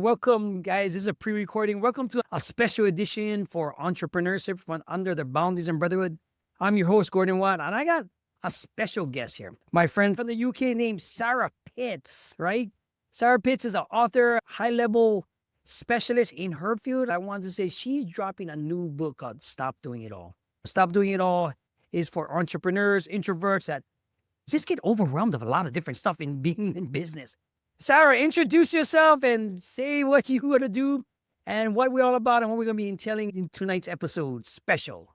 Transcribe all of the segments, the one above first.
Welcome, guys. This is a pre-recording. Welcome to a special edition for entrepreneurship from under the Boundaries and Brotherhood. I'm your host, Gordon Wat, and I got a special guest here. My friend from the UK named Sarah Pitts, right? Sarah Pitts is an author, high-level specialist in her field. I wanted to say she's dropping a new book called Stop Doing It All. Stop Doing It All is for entrepreneurs, introverts that just get overwhelmed of a lot of different stuff in being in business. Sarah, introduce yourself and say what you want to do and what we're all about and what we're going to be telling in tonight's episode special.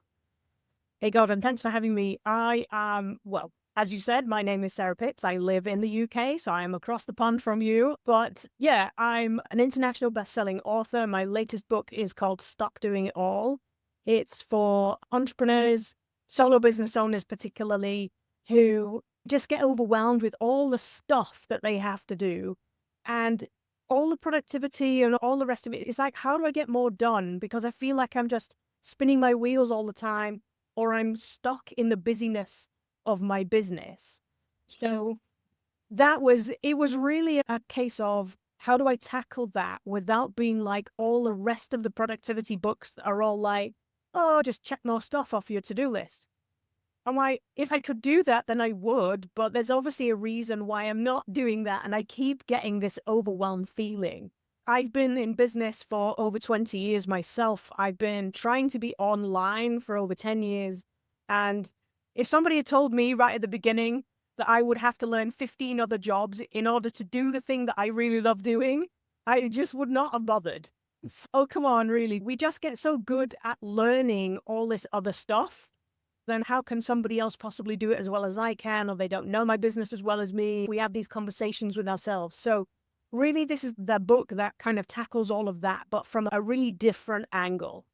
Hey, Gordon, thanks for having me. Well, as you said, my name is Sarah Pitts. I live in the UK, so I'm across the pond from you. But yeah, I'm an international best-selling author. My latest book is called Stop Doing It All. It's for entrepreneurs, solo business owners particularly, who just get overwhelmed with all the stuff that they have to do and all the productivity and all the rest of it. It's like, how do I get more done? Because I feel like I'm just spinning my wheels all the time, or I'm stuck in the busyness of my business. So it was really a case of how do I tackle that without being like all the rest of the productivity books that are all like, oh, just check more stuff off your to-do list. I'm like, if I could do that, then I would, but there's obviously a reason why I'm not doing that, and I keep getting this overwhelmed feeling. I've been in business for over 20 years myself. I've been trying to be online for over 10 years, and if somebody had told me right at the beginning that I would have to learn 15 other jobs in order to do the thing that I really love doing, I just would not have bothered. Oh, come on, really. We just get so good at learning all this other stuff. Then how can somebody else possibly do it as well as I can, or they don't know my business as well as me? We have these conversations with ourselves. So really, this is the book that kind of tackles all of that, but from a really different angle.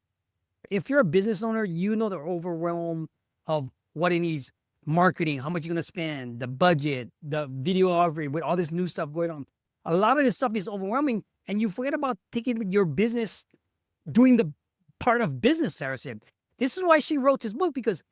If you're a business owner, you know the overwhelm of what it needs. Marketing, how much you're going to spend, the budget, the videography, with all this new stuff going on. A lot of this stuff is overwhelming, and you forget about taking your business, doing the part of business, Sarah said. This is why she wrote this book, because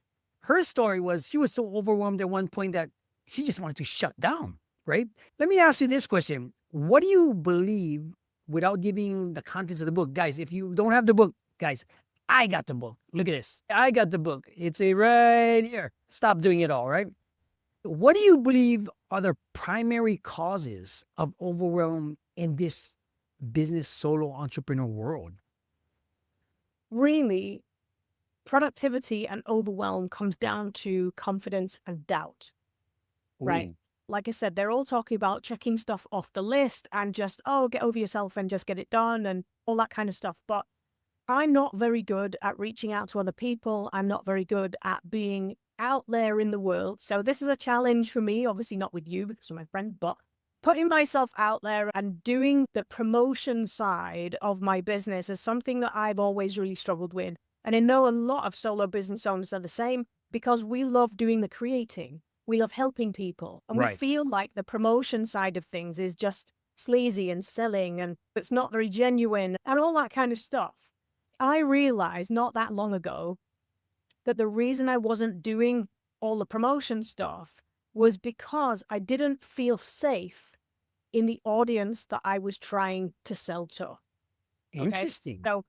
her story was she was so overwhelmed at one point that she just wanted to shut down, right? Let me ask you this question. What do you believe, without giving the contents of the book? Guys, if you don't have the book, guys, I got the book. Look at this. I got the book. It's right here. Stop Doing It All, right? What do you believe are the primary causes of overwhelm in this business solo entrepreneur world? Really, productivity and overwhelm comes down to confidence and doubt, right? Ooh. Like I said, they're all talking about checking stuff off the list and just, oh, get over yourself and just get it done and all that kind of stuff. But I'm not very good at reaching out to other people. I'm not very good at being out there in the world. So this is a challenge for me, obviously not with you because you're my friend, but putting myself out there and doing the promotion side of my business is something that I've always really struggled with. And I know a lot of solo business owners are the same because we love doing the creating. We love helping people. And we Right. feel like the promotion side of things is just sleazy and selling and it's not very genuine and all that kind of stuff. I realized not that long ago that the reason I wasn't doing all the promotion stuff was because I didn't feel safe in the audience that I was trying to sell to. Okay. Interesting. So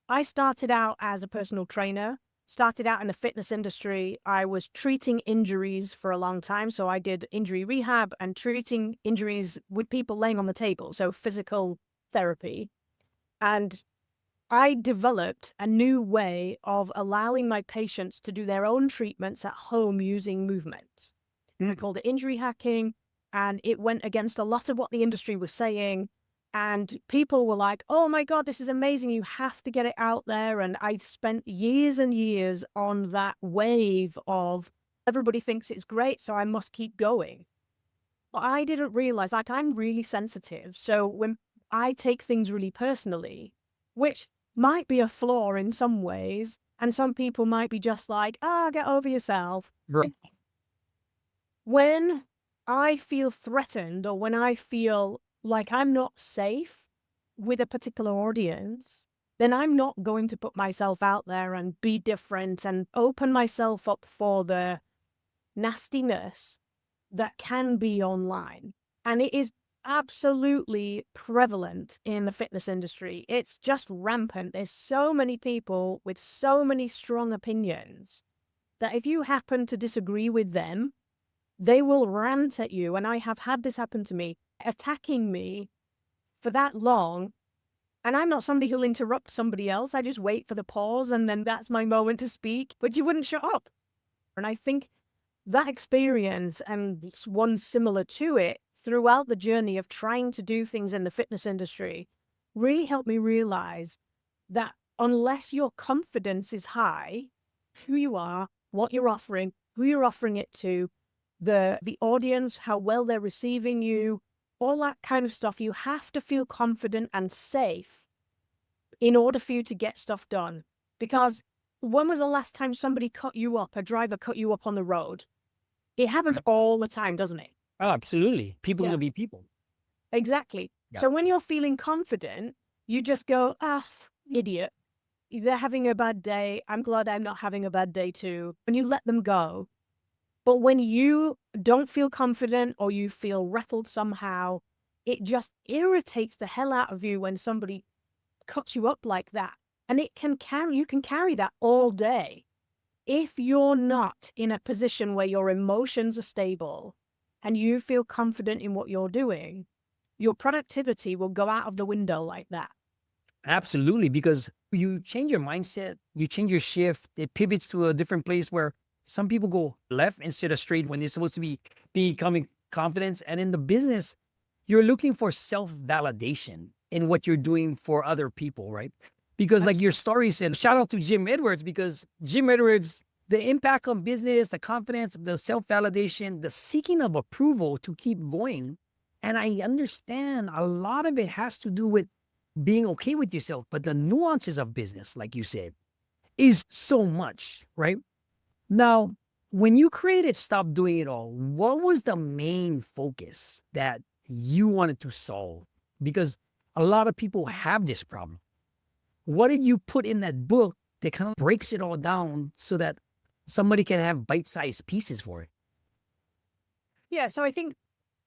I started out as a personal trainer, started out in the fitness industry. I was treating injuries for a long time. So I did injury rehab and treating injuries with people laying on the table. So physical therapy. And I developed a new way of allowing my patients to do their own treatments at home using movement. I called it injury hacking, and it went against a lot of what the industry was saying. And people were like, oh my God, this is amazing. You have to get it out there. And I spent years and years on that wave of everybody thinks it's great, so I must keep going. But I didn't realize, like, I'm really sensitive. So when I take things really personally, which might be a flaw in some ways, and some people might be just like, get over yourself. Right. When I feel threatened or when I feel like I'm not safe with a particular audience, then I'm not going to put myself out there and be different and open myself up for the nastiness that can be online. And it is absolutely prevalent in the fitness industry. It's just rampant. There's so many people with so many strong opinions that if you happen to disagree with them, they will rant at you. And I have had this happen to me, attacking me for that long. And I'm not somebody who'll interrupt somebody else. I just wait for the pause and then that's my moment to speak. But you wouldn't shut up. And I think that experience and one similar to it throughout the journey of trying to do things in the fitness industry really helped me realize that unless your confidence is high, who you are, what you're offering, who you're offering it to, the audience, how well they're receiving you, all that kind of stuff, you have to feel confident and safe in order for you to get stuff done. Because when was the last time somebody cut you up, a driver cut you up on the road? It happens all the time, doesn't it? Oh, absolutely. People Yeah. gonna be people. Exactly. Yeah. So when you're feeling confident, you just go, idiot. They're having a bad day. I'm glad I'm not having a bad day too. And you let them go. But when you don't feel confident or you feel rattled somehow, it just irritates the hell out of you when somebody cuts you up like that. And you can carry that all day. If you're not in a position where your emotions are stable and you feel confident in what you're doing, your productivity will go out of the window like that. Absolutely, because you change your mindset, you change your shift, it pivots to a different place where some people go left instead of straight when they're supposed to be becoming confidence. And in the business, you're looking for self-validation in what you're doing for other people, right? Because like your story said, shout out to Jim Edwards, because Jim Edwards, the impact on business, the confidence, the self-validation, the seeking of approval to keep going. And I understand a lot of it has to do with being okay with yourself, but the nuances of business, like you said, is so much, right? Now, when you created Stop Doing It All, what was the main focus that you wanted to solve? Because a lot of people have this problem. What did you put in that book that kind of breaks it all down so that somebody can have bite-sized pieces for it? Yeah, so I think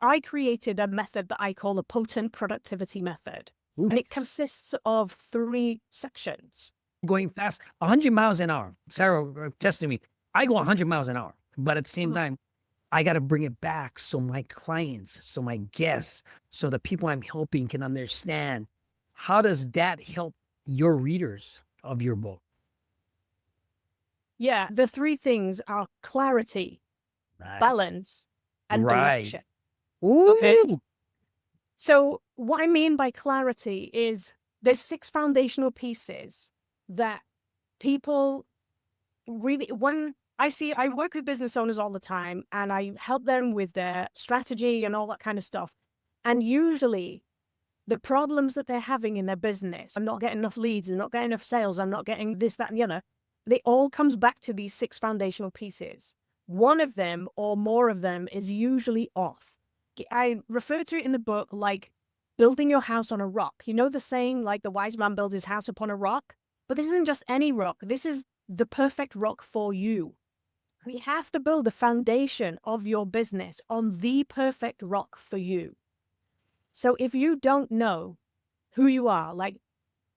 I created a method that I call a potent productivity method. Ooh. And it consists of 3 sections. Going fast, 100 miles an hour. Sarah tested me. I go 100 miles an hour, but at the same time, I got to bring it back so my clients, so my guests, so the people I'm helping can understand. How does that help your readers of your book? Yeah, the 3 things are clarity, Nice. balance, and Right. direction. Ooh. So what I mean by clarity is there's 6 foundational pieces that people really, when I work with business owners all the time and I help them with their strategy and all that kind of stuff. And usually the problems that they're having in their business, I'm not getting enough leads, I'm not getting enough sales, I'm not getting this, that, and the other. They all comes back to these 6 foundational pieces. One of them or more of them is usually off. I refer to it in the book like building your house on a rock. You know the saying, like the wise man builds his house upon a rock? But this isn't just any rock. This is the perfect rock for you. We have to build the foundation of your business on the perfect rock for you. So if you don't know who you are, like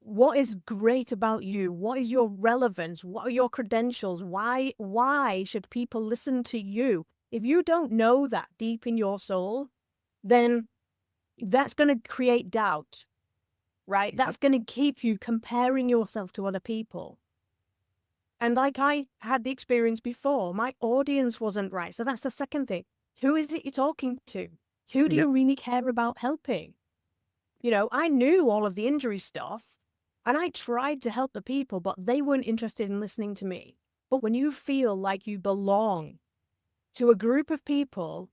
what is great about you, what is your relevance, what are your credentials, why should people listen to you? If you don't know that deep in your soul, then that's going to create doubt, right? That's going to keep you comparing yourself to other people. And like I had the experience before, my audience wasn't right. So that's the second thing. Who is it you're talking to? Who do you really care about helping? You know, I knew all of the injury stuff and I tried to help the people, but they weren't interested in listening to me. But when you feel like you belong to a group of people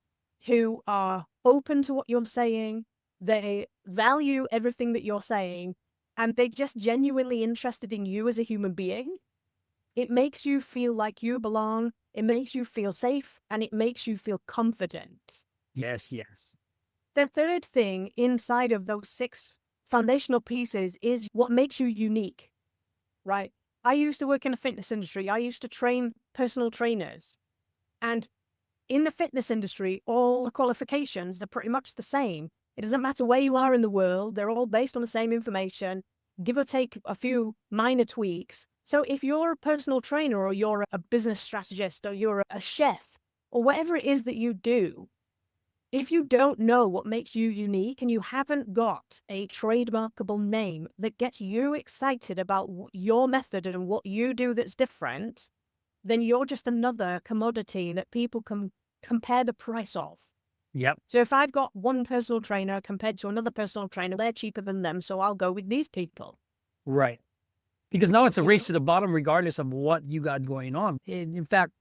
who are open to what you're saying, they value everything that you're saying, and they're just genuinely interested in you as a human being, it makes you feel like you belong, it makes you feel safe, and it makes you feel confident. Yes, yes. The third thing inside of those 6 foundational pieces is what makes you unique, right? I used to work in the fitness industry. I used to train personal trainers. And in the fitness industry, all the qualifications are pretty much the same. It doesn't matter where you are in the world. They're all based on the same information, give or take a few minor tweaks. So if you're a personal trainer or you're a business strategist or you're a chef or whatever it is that you do, if you don't know what makes you unique and you haven't got a trademarkable name that gets you excited about your method and what you do that's different, then you're just another commodity that people can compare the price of. Yep. So if I've got one personal trainer compared to another personal trainer, they're cheaper than them, so I'll go with these people. Right. Because now it's a You race know? to the bottom, regardless of what you got going on. In fact,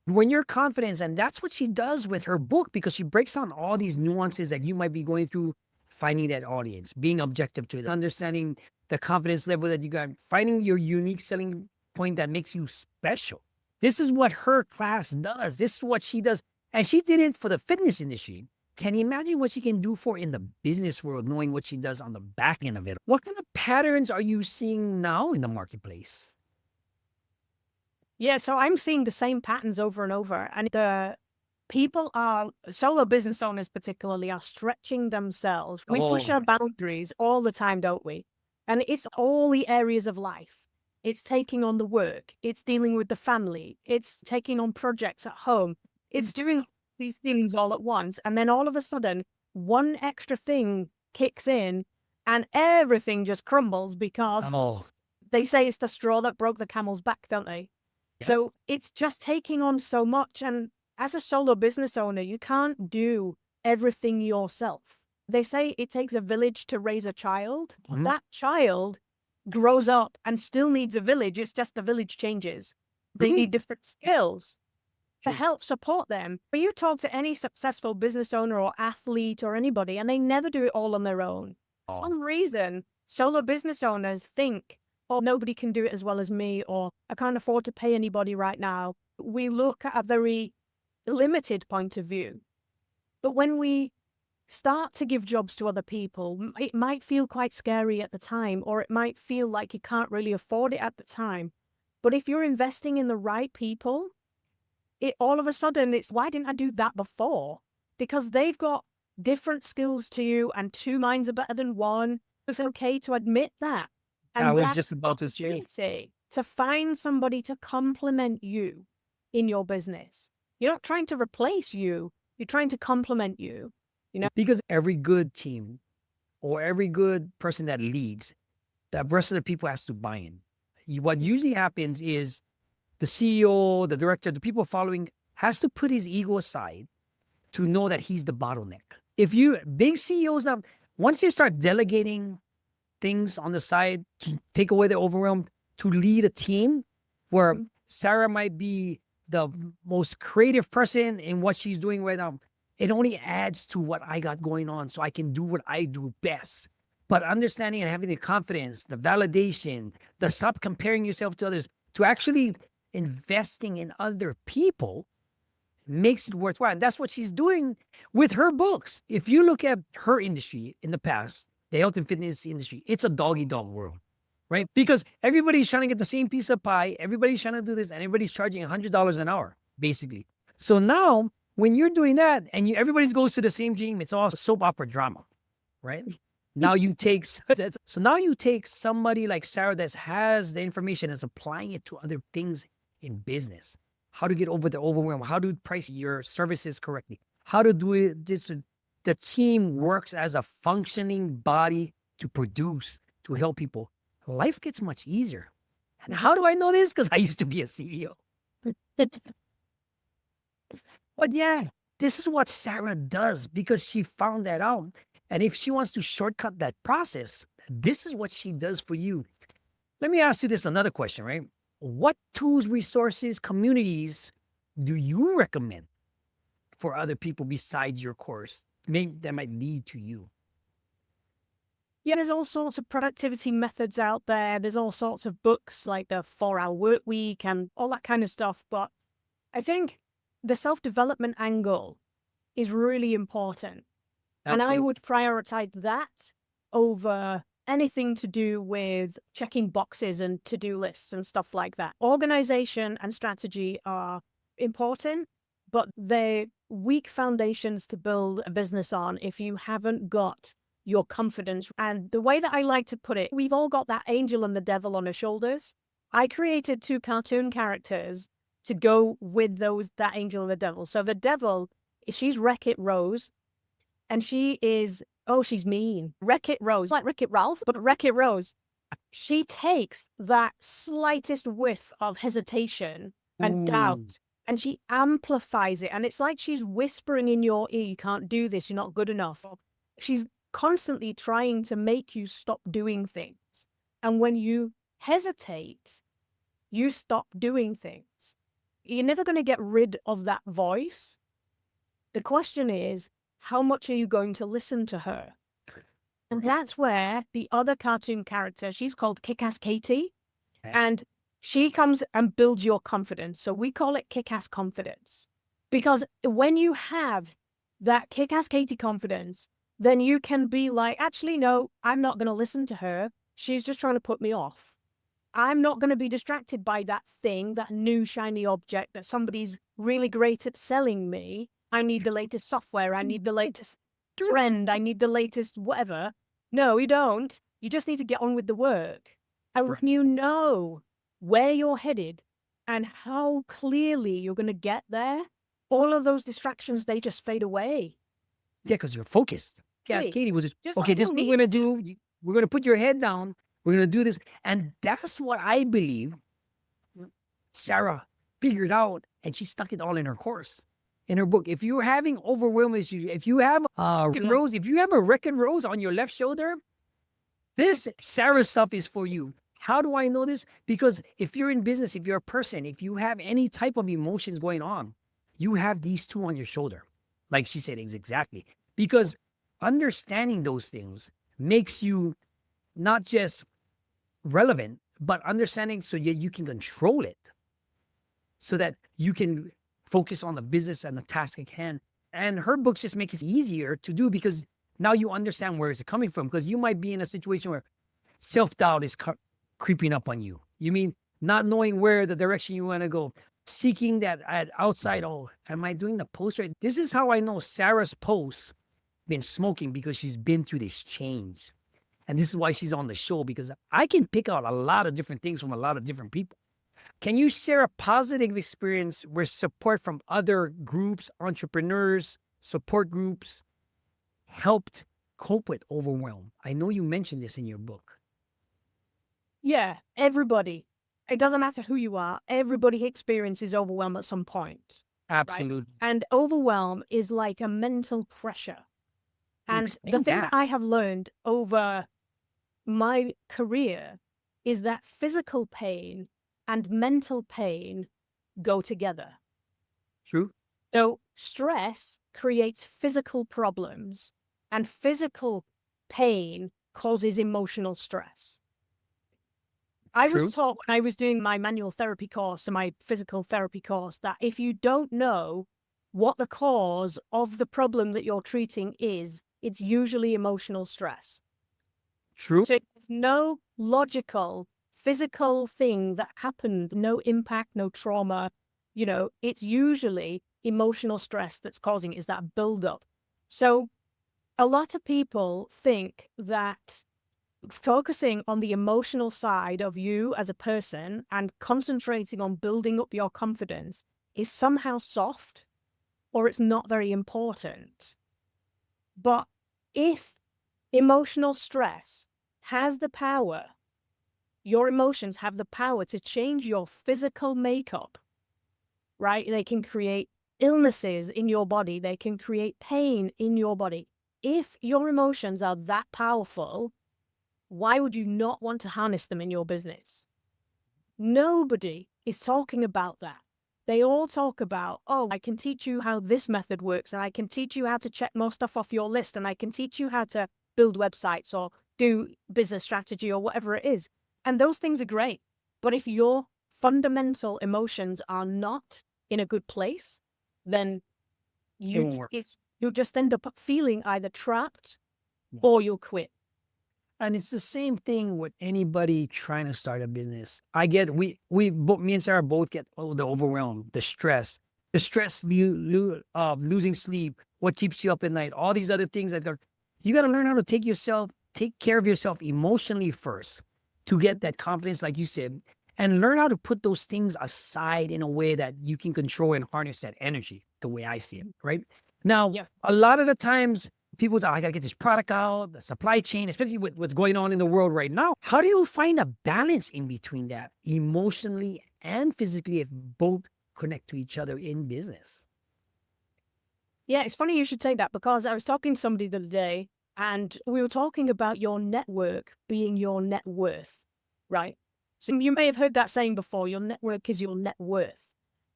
when you're confident, and that's what she does with her book, because she breaks down all these nuances that you might be going through, finding that audience, being objective to it, understanding the confidence level that you got, finding your unique selling point that makes you special. This is what her class does. This is what she does. And she did it for the fitness industry. Can you imagine what she can do for in the business world, knowing what she does on the back end of it? What kind of patterns are you seeing now in the marketplace? Yeah, so I'm seeing the same patterns over and over. And the people are, solo business owners particularly, are stretching themselves. We push Oh, our boundaries all the time, don't we? And it's all the areas of life. It's taking on the work. It's dealing with the family. It's taking on projects at home. It's doing these things all at once. And then all of a sudden, one extra thing kicks in and everything just crumbles because oh, they say it's the straw that broke the camel's back, don't they? yep. So it's just taking on so much. And as a solo business owner, you can't do everything yourself. They say it takes a village to raise a child. Mhm. That child grows up and still needs a village. It's just the village changes. They need different skills to True. help support them. But you talk to any successful business owner or athlete or anybody, and they never do it all on their own. For Oh, some reason, solo business owners think, oh, nobody can do it as well as me, or I can't afford to pay anybody right now. We look at a very limited point of view. But when we start to give jobs to other people, it might feel quite scary at the time, or it might feel like you can't really afford it at the time. But if you're investing in the right people, it all of a sudden it's, why didn't I do that before? Because they've got different skills to you and two minds are better than one. It's okay to admit that. I And was that's just about to the say, opportunity to find somebody to complement you in your business. You're not trying to replace you. You're trying to complement you. You know? because every good team or every good person that leads, the rest of the people has to buy in. What usually happens is the CEO, the director, the people following has to put his ego aside to know that he's the bottleneck. If you, big CEOs now, once they start delegating things on the side to take away the overwhelm, to lead a team where Sarah might be the most creative person in what she's doing right now, it only adds to what I got going on so I can do what I do best. But understanding and having the confidence, the validation, the stop comparing yourself to others, to actually investing in other people makes it worthwhile. And that's what she's doing with her books. If you look at her industry in the past, the health and fitness industry, it's a doggy dog world, right? Because everybody's trying to get the same piece of pie. Everybody's trying to do this and everybody's charging $100 an hour, basically. So now when you're doing that and everybody goes to the same gym, it's all soap opera drama, right? Now you take, so now you take somebody like Sarah that has the information and is applying it to other things in business. How to get over the overwhelm, how to price your services correctly, how to do it. The team works as a functioning body to produce, to help people. Life gets much easier. And how do I know this? Because I used to be a CEO. But yeah, this is what Sarah does because she found that out. And if she wants to shortcut that process, this is what she does for you. Let me ask you this another question, right? What tools, resources, communities do you recommend for other people besides your course that might lead to you? Yeah, there's all sorts of productivity methods out there. There's all sorts of books like the 4-Hour Work Week and all that kind of stuff. But I think the self-development angle is really important. And I Absolutely. would prioritize that over anything to do with checking boxes and to-do lists and stuff like that. Organization and strategy are important, but they weak foundations to build a business on if you haven't got your confidence. And the way that I like to put it, we've all got that angel and the devil on our shoulders. I created 2 cartoon characters to go with that angel and the devil. So the devil, she's Wreck-It Rose, and she is, oh, she's mean. Wreck-It Rose, like Wreck-It Ralph, but Wreck-It Rose. She takes that slightest whiff of hesitation and doubt, and she amplifies it. And it's like she's whispering in your ear, you can't do this, you're not good enough. She's constantly trying to make you stop doing things. And when you hesitate, you stop doing things. You're never going to get rid of that voice. The question is, how much are you going to listen to her? And that's where the other cartoon character, she's called Kick-Ass Katie, and she comes and builds your confidence. So we call it Kick-Ass Confidence. Because when you have that Kick-Ass Katie confidence, then you can be like, actually, no, I'm not going to listen to her. She's just trying to put me off. I'm not going to be distracted by that thing, that new shiny object that somebody's really great at selling me. I need the latest software. I need the latest trend. I need the latest whatever. No, you don't. You just need to get on with the work. And when you know where you're headed and how clearly you're going to get there, all of those distractions, they just fade away. Yeah, because you're focused. Yes, Really? Katie was Just okay. like This is what we're gonna do. We're gonna put your head down. We're gonna do this, and that's what I believe Sarah figured out, and she stuck it all in her course, in her book. If you're having overwhelm issues, if you have rose, if you have a Wreck-It Rose on your left shoulder, this Sarah stuff is for you. How do I know this? Because if you're in business, if you're a person, if you have any type of emotions going on, you have these 2 on your shoulder. Like she said, exactly. Because understanding those things makes you not just relevant, but understanding so you can control it, so that you can focus on the business and the task at hand. And her books just make it easier to do because now you understand where it's coming from. Because you might be in a situation where self-doubt is creeping up on you. You mean not knowing where the direction you want to go, seeking that at outside. Oh, am I doing the post right? This is how I know Sarah's posts been smoking, because she's been through this change. And this is why she's on the show, because I can pick out a lot of different things from a lot of different people. Can you share a positive experience where support from other groups, entrepreneurs, support groups helped cope with overwhelm? I know you mentioned this in your book. Yeah, everybody. It doesn't matter who you are. Everybody experiences overwhelm at some point. Absolutely. Right? And overwhelm is like a mental pressure. And Explain the thing that. I have learned over my career is that physical pain and mental pain go together. True. So stress creates physical problems, and physical pain causes emotional stress. I was taught when I was doing my manual therapy course and my physical therapy course that if you don't know what the cause of the problem that you're treating is, it's usually emotional stress. True. So there's no logical, physical thing that happened, no impact, no trauma. You know, it's usually emotional stress that's causing it, is that buildup. So a lot of people think that focusing on the emotional side of you as a person and concentrating on building up your confidence is somehow soft, or it's not very important. But if emotional stress has the power, your emotions have the power to change your physical makeup, right? They can create illnesses in your body. They can create pain in your body. If your emotions are that powerful, why would you not want to harness them in your business? Nobody is talking about that. They all talk about, oh, I can teach you how this method works, and I can teach you how to check more stuff off your list, and I can teach you how to build websites or do business strategy or whatever it is. And those things are great. But if your fundamental emotions are not in a good place, then you'll just end up feeling either trapped or you'll quit. And it's the same thing with anybody trying to start a business. I get, me and Sarah both get the overwhelm, the stress. the stress, losing sleep, what keeps you up at night, all these other things you got to learn how to take care of yourself emotionally first to get that confidence, like you said, and learn how to put those things aside in a way that you can control and harness that energy, the way I see it, right? Now, Yeah. a lot of the times people say, "Oh, I got to get this product out, the supply chain," especially with what's going on in the world right now. How do you find a balance in between that emotionally and physically if both connect to each other in business? Yeah, it's funny you should say that because I was talking to somebody the other day and we were talking about your network being your net worth, right? So you may have heard that saying before, your network is your net worth.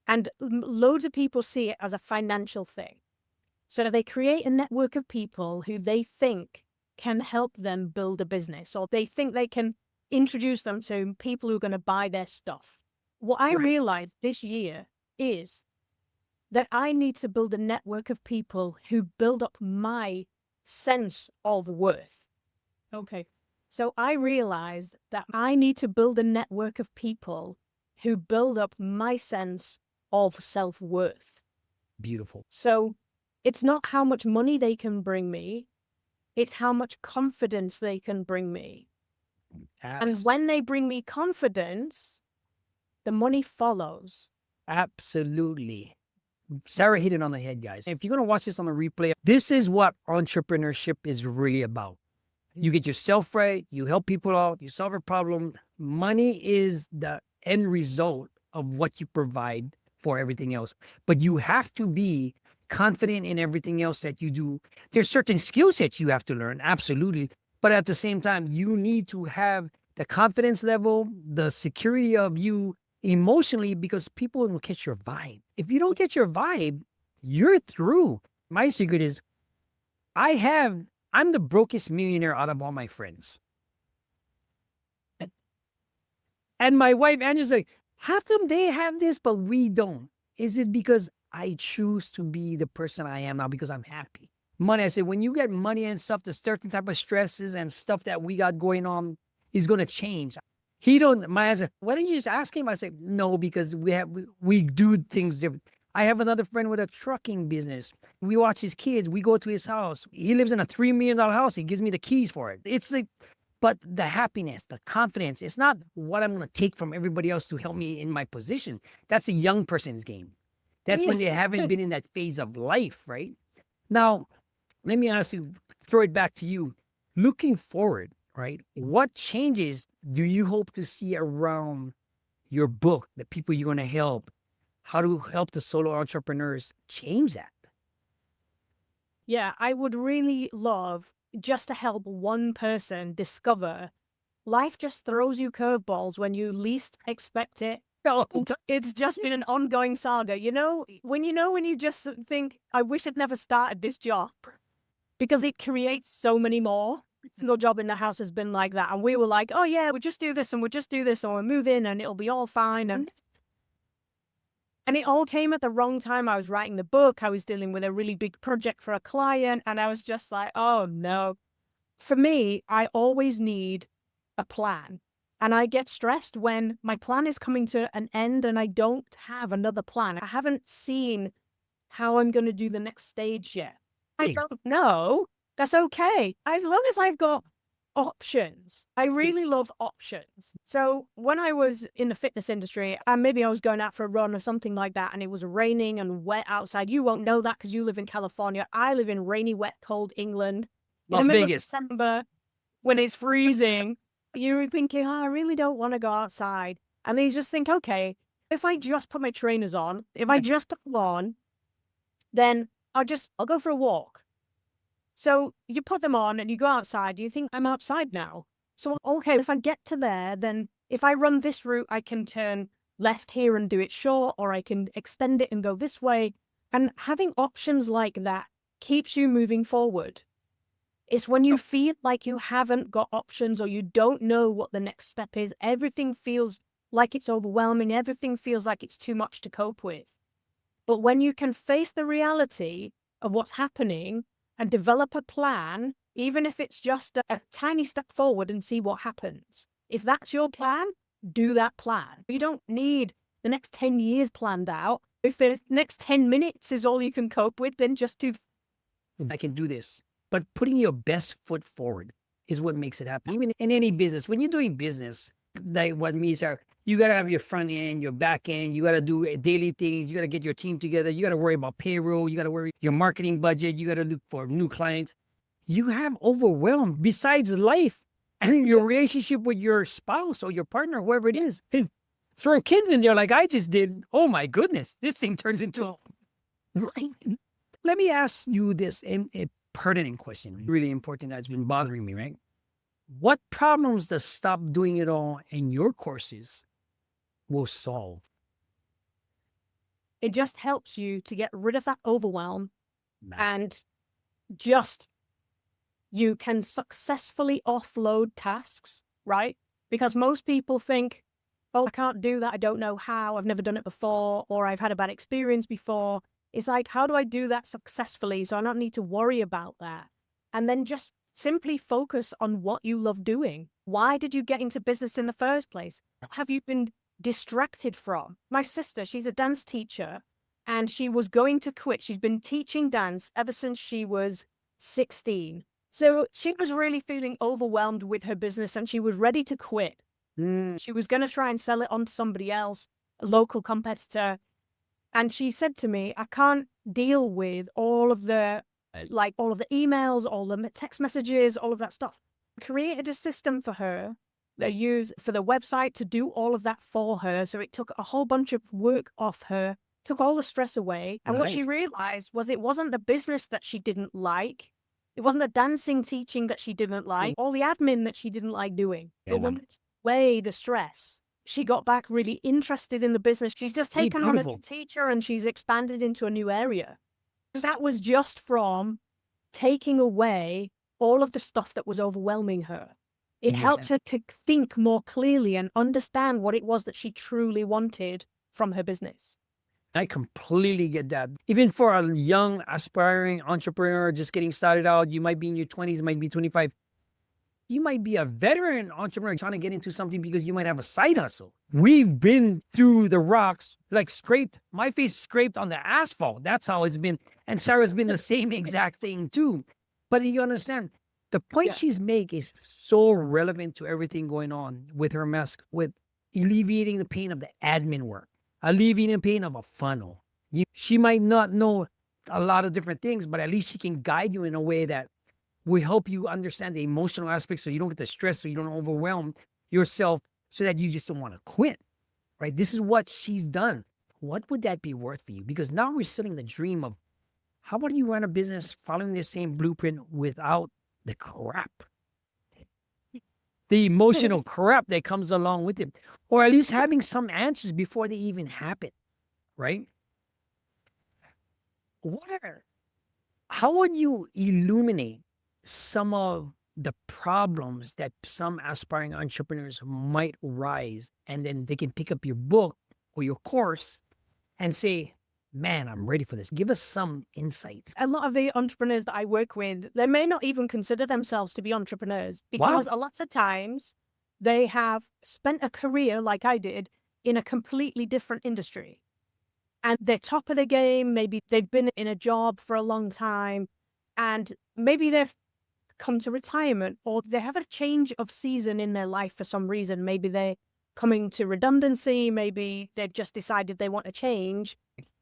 And loads of people see it as a financial thing. So they create a network of people who they think can help them build a business, or they think they can introduce them to people who are going to buy their stuff. What I Right. realized this year is that I need to build a network of people who build up my sense of worth. Okay. So I realized that I need to build a network of people who build up my sense of self-worth. Beautiful. So it's not how much money they can bring me, it's how much confidence they can bring me. And Abs- when they bring me confidence, the money follows. Absolutely. Sarah hit it on the head, guys. If you're going to watch this on the replay, this is what entrepreneurship is really about. You get yourself right, you help people out, you solve a problem. Money is the end result of what you provide for everything else. But you have to be confident in everything else that you do. There's certain skill sets you have to learn, absolutely. But at the same time, you need to have the confidence level, the security of you emotionally, because people will catch your vibe. If you don't get your vibe, you're through. My secret is I have I'm the brokest millionaire out of all my friends. And my wife Angela's like, how come they have this, but we don't? Is it because I choose to be the person I am now because I'm happy? Money, I said, when you get money and stuff, the certain type of stresses and stuff that we got going on is gonna change. He don't my answer, why don't you just ask him? I said, no, because we do things different. I have another friend with a trucking business. We watch his kids. We go to his house. He lives in a $3 million house. He gives me the keys for it. It's like, but the happiness, the confidence, it's not what I'm going to take from everybody else to help me in my position. That's a young person's game. That's when Yeah. they haven't been in that phase of life, right? Now, let me ask you, throw it back to you. Looking forward, right? What changes do you hope to see around your book, the people you're going to help? How to help the solo entrepreneurs change that? Yeah, I would really love just to help one person discover life just throws you curveballs when you least expect it. It's just been an ongoing saga. When you just think, I wish I'd never started this job because it creates so many more. No job in the house has been like that. And we were like, oh yeah, we'll just do this and we'll just do this and we'll move in and it'll be all fine. And it all came at the wrong time. I was writing the book. I was dealing with a really big project for a client. And I was just like, oh no. For me, I always need a plan. And I get stressed when my plan is coming to an end and I don't have another plan. I haven't seen how I'm going to do the next stage yet. I don't know. That's okay. As long as I've got options. I really love options. So when I was in the fitness industry, and maybe I was going out for a run or something like that, and it was raining and wet outside. You won't know that because you live in California. I live in rainy, wet, cold England. In the Las middle of Vegas. December, when it's freezing, you're thinking, oh, I really don't want to go outside. And then you just think, okay, if I just put my trainers on, if I just put them on, then I'll go for a walk. So you put them on and you go outside, you think, I'm outside now. So, okay, if I get to there, then if I run this route, I can turn left here and do it short, or I can extend it and go this way. And having options like that keeps you moving forward. It's when you feel like you haven't got options or you don't know what the next step is, everything feels like it's overwhelming, everything feels like it's too much to cope with. But when you can face the reality of what's happening and develop a plan, even if it's just a tiny step forward and see what happens. If that's your plan, do that plan. You don't need the next 10 years planned out. If the next 10 minutes is all you can cope with, then just do. I can do this. But putting your best foot forward is what makes it happen. Even in any business, when you're doing business, like what means are you got to have your front end, your back end, you got to do daily things, you got to get your team together, you got to worry about payroll, you got to worry your marketing budget, you got to look for new clients. You have overwhelm besides life and your relationship with your spouse or your partner, whoever it is. And throw kids in there like I just did. Oh my goodness, this thing turns into a right. Let me ask you this a pertinent question, really important that's been bothering me, right? What problems does stop doing it all in your courses will solve? It just helps you to get rid of that overwhelm Man. and just you can successfully offload tasks, right? Because most people think, oh, I can't do that. I don't know how. I've never done it before, or I've had a bad experience before. It's like, how do I do that successfully so I don't need to worry about that? And then just simply focus on what you love doing. Why did you get into business in the first place? What have you been distracted from? My sister, she's a dance teacher, and she was going to quit. She's been teaching dance ever since she was 16. So she was really feeling overwhelmed with her business and she was ready to quit. She was going to try and sell it on to somebody else, a local competitor. And she said to me, I can't deal with all of the emails, all the text messages, all of that stuff. I created a system for her. They use for the website to do all of that for her. So it took a whole bunch of work off her, took all the stress away. And what she realized was it wasn't the business that she didn't like. It wasn't the dancing teaching that she didn't like, all the admin that she didn't like doing. It went away the stress. She got back really interested in the business. She's just taken on a new teacher and she's expanded into a new area. That was just from taking away all of the stuff that was overwhelming her. It helped her to think more clearly and understand what it was that she truly wanted from her business. I completely get that. Even for a young, aspiring entrepreneur just getting started out, you might be in your 20s, you might be 25. You might be a veteran entrepreneur trying to get into something because you might have a side hustle. We've been through the rocks, like my face scraped on the asphalt. That's how it's been. And Sarah's been the same exact thing too. But you understand, the point she's making is so relevant to everything going on with her mask, with alleviating the pain of the admin work, alleviating the pain of a funnel. She might not know a lot of different things, but at least she can guide you in a way that will help you understand the emotional aspects so you don't get the stress, so you don't overwhelm yourself, so that you just don't want to quit, right? This is what she's done. What would that be worth for you? Because now we're selling the dream of how about you run a business following the same blueprint without the crap, the emotional crap that comes along with it, or at least having some answers before they even happen, right? How would you illuminate some of the problems that some aspiring entrepreneurs might rise, and then they can pick up your book or your course and say, man, I'm ready for this. Give us some insights. A lot of the entrepreneurs that I work with, they may not even consider themselves to be entrepreneurs because a lot of times they have spent a career like I did in a completely different industry. And they're top of the game. Maybe they've been in a job for a long time and maybe they've come to retirement or they have a change of season in their life for some reason. Maybe they're coming to redundancy. Maybe they've just decided they want to change.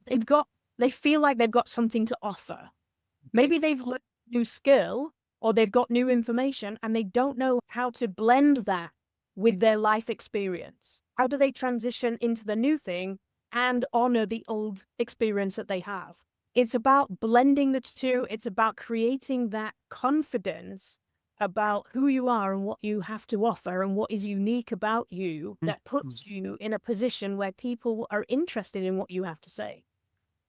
They feel like they've got something to offer. Maybe they've learned a new skill or they've got new information and they don't know how to blend that with their life experience. How do they transition into the new thing and honor the old experience that they have? It's about blending the two. It's about creating that confidence about who you are and what you have to offer and what is unique about you that puts you in a position where people are interested in what you have to say.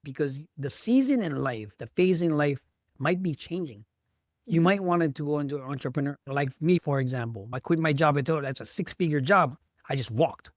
Because the season in life, the phase in life might be changing. You might want to go into an entrepreneur like me, for example. I quit my job. I thought that's a 6-figure job. I just walked.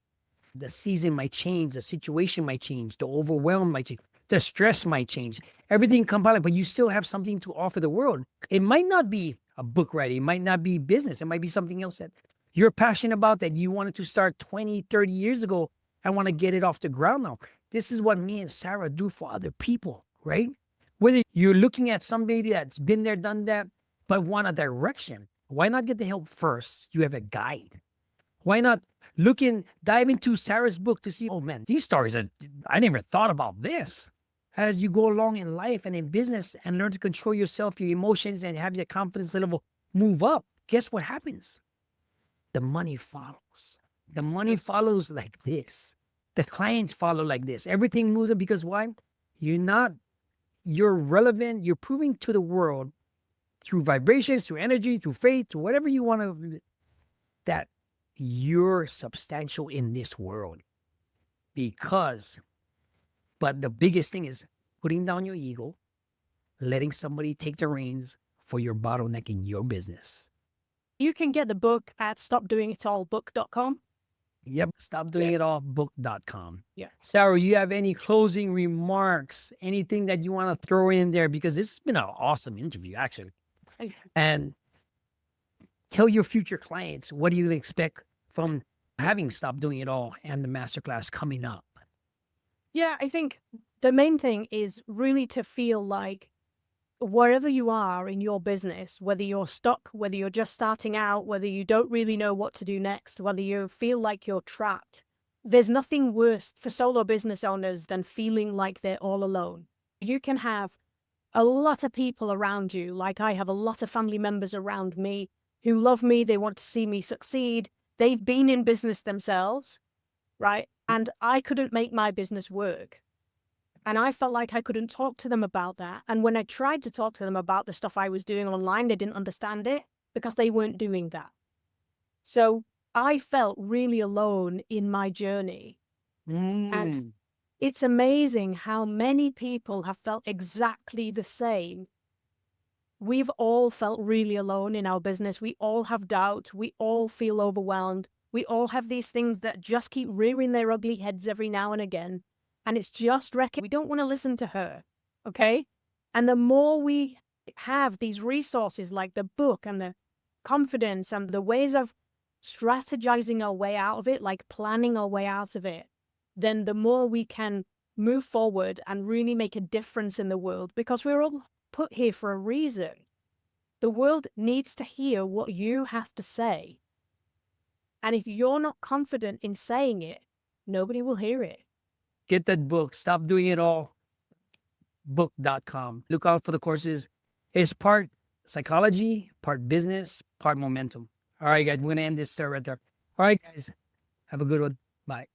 The season might change. The situation might change. The overwhelm might change. The stress might change. Everything combined, but you still have something to offer the world. It might not be a book writing. It might not be business. It might be something else that you're passionate about that you wanted to start 20, 30 years ago and want to get it off the ground now. This is what me and Sarah do for other people, right? Whether you're looking at somebody that's been there, done that, but want a direction, why not get the help first? You have a guide. Why not dive into Sarah's book to see, oh man, these stories are, I never thought about this. As you go along in life and in business and learn to control yourself, your emotions, and have your confidence level move up, guess what happens? The money follows. The money follows like this. The clients follow like this. Everything moves up because why? You're relevant. You're proving to the world through vibrations, through energy, through faith, through whatever you want to, that you're substantial in this world. But the biggest thing is putting down your ego, letting somebody take the reins for your bottleneck in your business. You can get the book at stopdoingitallbook.com. Yep. Stop doing it all book.com. Yeah. Sarah, you have any closing remarks? Anything that you want to throw in there? Because this has been an awesome interview, actually. And tell your future clients, what do you expect from having Stop Doing It All and the masterclass coming up? Yeah, I think the main thing is really to feel like wherever you are in your business, whether you're stuck, whether you're just starting out, whether you don't really know what to do next, whether you feel like you're trapped, there's nothing worse for solo business owners than feeling like they're all alone. You can have a lot of people around you, like I have a lot of family members around me who love me, they want to see me succeed. They've been in business themselves, right? And I couldn't make my business work. And I felt like I couldn't talk to them about that. And when I tried to talk to them about the stuff I was doing online, they didn't understand it because they weren't doing that. So I felt really alone in my journey. And it's amazing how many people have felt exactly the same. We've all felt really alone in our business. We all have doubt. We all feel overwhelmed. We all have these things that just keep rearing their ugly heads every now and again. And it's just we don't want to listen to her, okay? And the more we have these resources like the book and the confidence and the ways of strategizing our way out of it, like planning our way out of it, then the more we can move forward and really make a difference in the world, because we're all put here for a reason. The world needs to hear what you have to say. And if you're not confident in saying it, nobody will hear it. Get that book, Stop Doing It All, book.com. Look out for the courses. It's part psychology, part business, part momentum. All right, guys, we're going to end this right there. All right, guys, have a good one. Bye.